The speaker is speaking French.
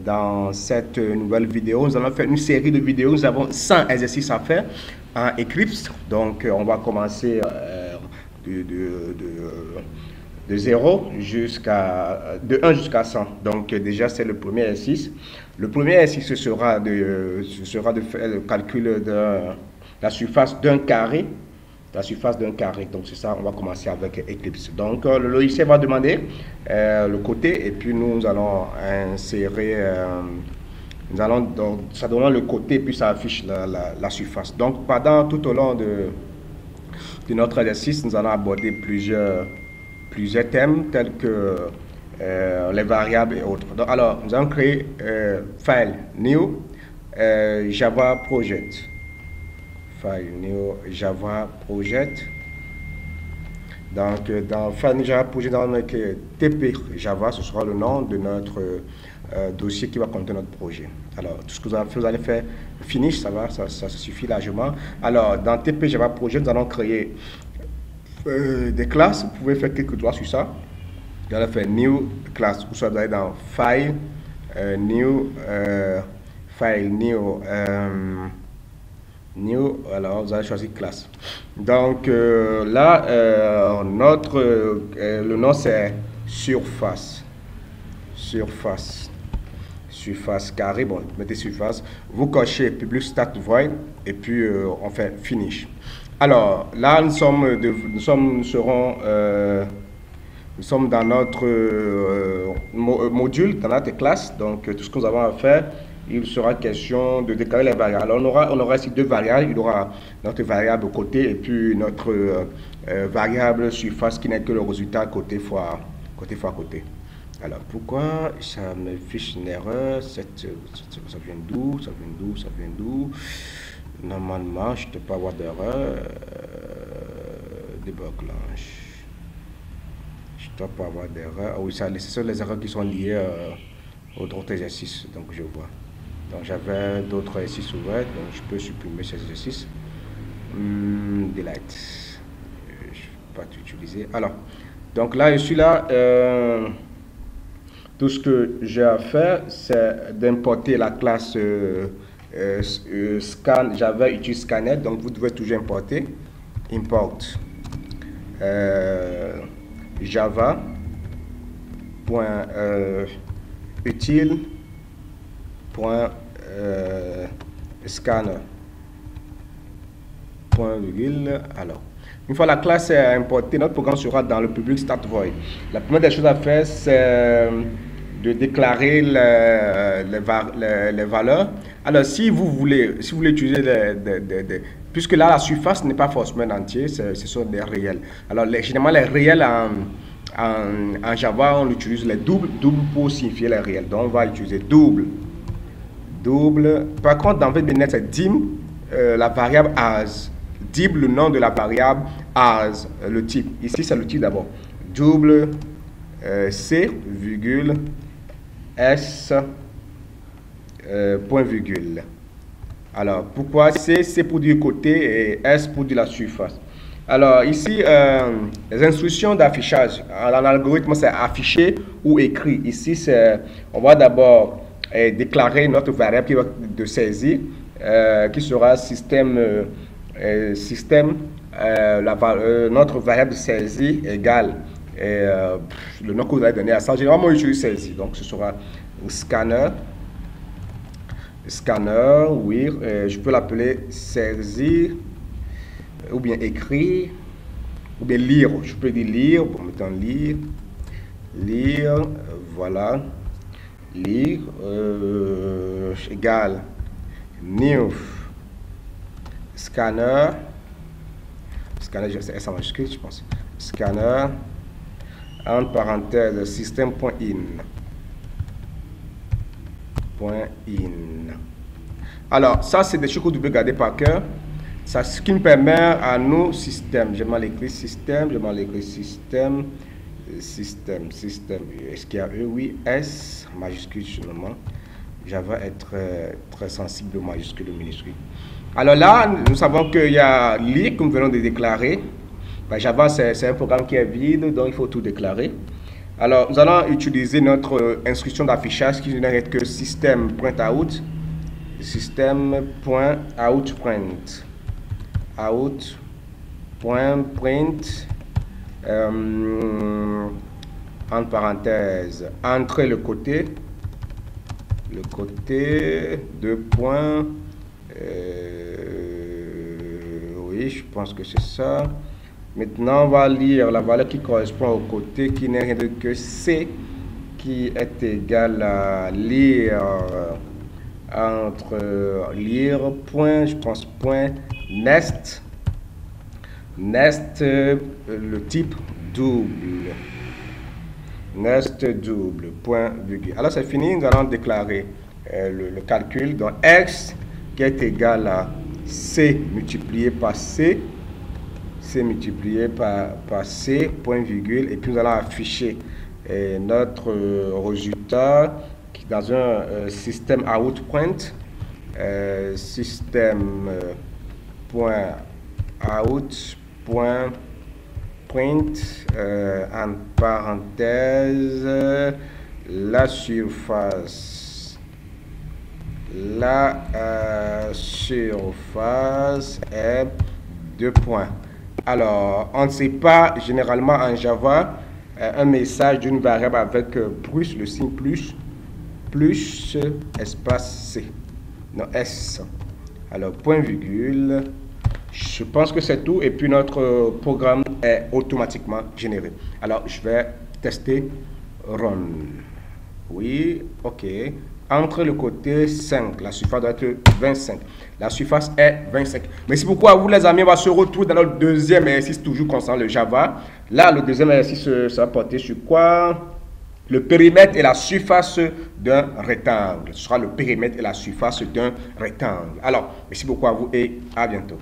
dans cette nouvelle vidéo. Nous allons faire une série de vidéos. Nous avons 100 exercices à faire en Eclipse. Donc, on va commencer de 0 jusqu'à de 1 jusqu'à 100. Donc, déjà, c'est le premier exercice. Le premier exercice, ce sera de faire le calcul de la surface d'un carré. La surface d'un carré. Donc, c'est ça, on va commencer avec Eclipse. Donc, le logiciel va demander le côté et puis nous allons insérer, donc, ça demande le côté et puis ça affiche la surface. Donc, tout au long de notre exercice, nous allons aborder plusieurs thèmes tels que les variables et autres. Donc, alors, nous allons créer File, New, Java Project. File, New, Java Project. Donc, dans File, New, Java Project, nous allons écrire TP Java, ce sera le nom de notre dossier qui va contenir notre projet. Alors, tout ce que vous allez faire, finish, ça suffit largement. Alors, dans TP Java Project, nous allons créer des classes. Vous pouvez faire quelques doigts sur ça. Vous allez faire New Class, ou soit vous allez dans File, New, New, alors vous allez choisir classe. Donc là, le nom c'est surface carré. Bon, mettez surface, vous cochez public start void et puis on fait finish. Alors là, nous sommes dans notre module, dans notre classe. Donc tout ce que nous avons à faire, il sera question de déclarer les variables. Alors on aura ici deux variables. Il y aura notre variable côté et puis notre variable surface qui n'est que le résultat côté fois côté. Alors pourquoi ça me fiche une erreur? Ça vient d'où? Normalement, je ne dois pas avoir d'erreur. Déblocage. Je ne dois pas avoir d'erreur. Ah oui, ce sont les erreurs qui sont liées aux autres exercices. Donc je vois. Donc j'avais d'autres exercices ouverts, donc je peux supprimer ces exercices. Delete. Je ne vais pas tout utiliser. Alors, donc là, je suis là. Tout ce que j'ai à faire, c'est d'importer la classe scan. J'avais utilisé scanner, donc vous devez toujours importer. Import Java utile scanner virgule. Alors, une fois la classe est importée, notre programme sera dans le public start void. La première des choses à faire, c'est de déclarer les valeurs. Alors, si vous voulez utiliser puisque là la surface n'est pas forcément entière, ce sont des réels. Alors, généralement les réels en Java, on utilise les doubles pour signifier les réels. Donc, on va utiliser double. Par contre, dans VBNet, c'est dim, la variable as. Dim, le nom de la variable as, le type. Ici, c'est le type d'abord. Double C, virgule, S, point virgule. Alors, pourquoi C? C'est pour du côté et S pour de la surface. Alors, ici, les instructions d'affichage. En algorithme, c'est afficher ou écrit. Ici, on va d'abord déclarer notre variable qui va de saisir, qui sera notre variable de saisie égale le nom que vous allez donner à ça. Généralement, on utilise saisie. Donc, ce sera scanner, oui, je peux l'appeler saisir, ou bien écrire, ou bien lire. Je peux dire lire, bon, mettons lire, voilà, lire, égale new scanner, c'est S en majuscule, je pense, scanner, entre parenthèses, système.in. Alors, ça, c'est des choses que vous devez garder par cœur. Ça, ce qui me permet à nous, système, je vais l'écrire système, est-ce qu'il y a E? Oui, S, majuscule, seulement. Java est très sensible aux majuscules et minuscules. Alors là, nous savons qu'il y a lire que nous venons de déclarer. Ben, Java, c'est un programme qui est vide, donc il faut tout déclarer. Alors, nous allons utiliser notre instruction d'affichage qui n'est que system.out. System.outPrint. Out.print. En parenthèse, entrer le côté, deux points, oui, je pense que c'est ça. Maintenant, on va lire la valeur qui correspond au côté, qui n'est rien d'autre que C, qui est égal à lire, entre lire, point, je pense, point, nest, le type double. Nest double, point, virgule. Alors c'est fini, nous allons déclarer le calcul. Donc x qui est égal à c multiplié par c, multiplié par c, point, virgule. Et puis nous allons afficher notre résultat dans un système outPrint. Système.out.print en parenthèse la surface est 2 points. Alors on ne sait pas généralement en Java un message d'une variable avec plus, le signe plus espace C, non S. Alors point virgule. Je pense que c'est tout et puis notre programme est automatiquement généré. Alors je vais tester run. Oui, ok. Entre le côté 5, la surface doit être 25. La surface est 25. Mais c'est pourquoi vous les amis, on va se retrouver dans notre deuxième exercice toujours concernant le Java. Là, le deuxième exercice sera porté sur quoi? Le périmètre et la surface d'un rectangle. Ce sera le périmètre et la surface d'un rectangle. Alors, merci beaucoup à vous et à bientôt.